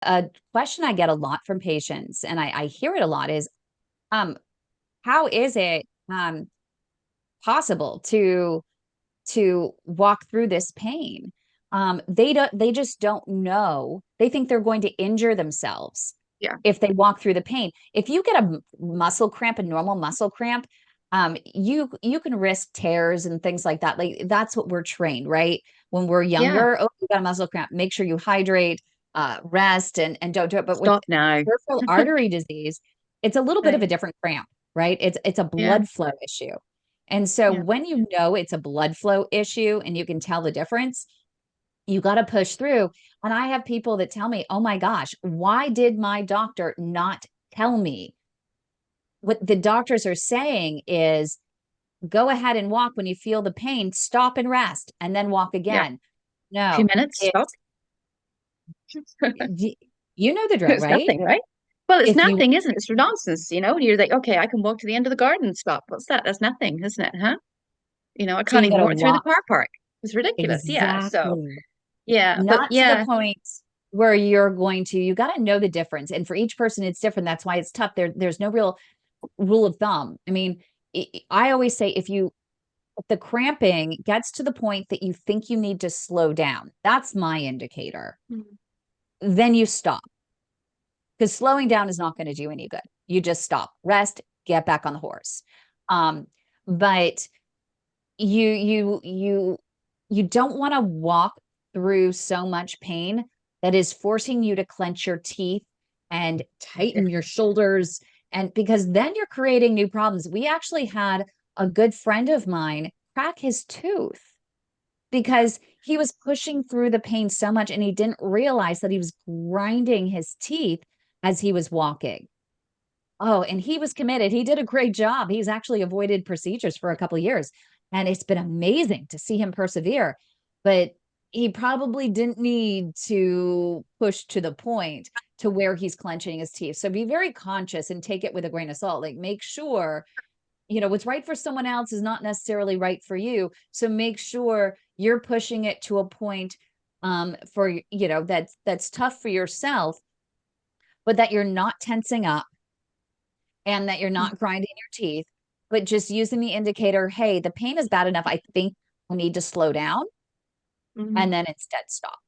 A question I get a lot from patients, and I hear it a lot, is um, how is it possible to walk through this pain? They just don't know. They think they're going to injure themselves Yeah. if they walk through the pain. If you get a muscle cramp, a normal muscle cramp, you can risk tears and things like that. Like that's what we're trained, right? When we're Yeah. younger, oh, you got a muscle cramp, make sure you hydrate, rest, and don't do it. But with Stop now. peripheral artery disease, it's a little bit of a Right. different cramp, right? It's a Yeah. blood flow issue. And so Yeah. when you know it's a blood flow issue and you can tell the difference, you got to push through. And I have people that tell me, oh my gosh, why did my doctor not tell me? What the doctors are saying is go ahead and walk when you feel the pain, stop and rest, and then walk Yeah. again. 2 No, minutes. Stop. it's, you know the drill, It's right? nothing, right? Well, it's If you, nothing, isn't it? It's nonsense, you know? You're like, okay, I can walk to the end of the garden. Stop. What's that? That's nothing, isn't it? Huh? I so can't you got even to walk through the walk car park. It's ridiculous. Yeah. So, exactly. yeah. But Not to the yeah. point where you're going to, you got to know the difference. And for each person, it's different. That's why it's tough. There's no real rule of thumb. I mean, I always say if the cramping gets to the point that you think you need to slow down, that's my indicator. Mhm. Then you stop because slowing down is not going to do any good. You just stop, rest, get back on the horse. Um, but you you don't want to walk through so much pain that is forcing you to clench your teeth and Yeah. tighten your shoulders, and because then you're creating new problems. We actually had a good friend of mine crack his tooth because he was pushing through the pain so much and he didn't realize that he was grinding his teeth as he was walking. Oh, and he was committed. He did a great job. He's actually avoided procedures for a couple of years, and it's been amazing to see him persevere. But he probably didn't need to push to the point to where he's clenching his teeth. So be very conscious and take it with a grain of salt. Like make sure, what's right for someone else is not necessarily right for you. So make sure you're pushing it to a point for that's tough for yourself, but that you're not tensing up and that you're Mhm. not grinding your teeth, but just using the indicator, hey, the pain is bad enough. I think I need to slow down Mhm. and then instead stop.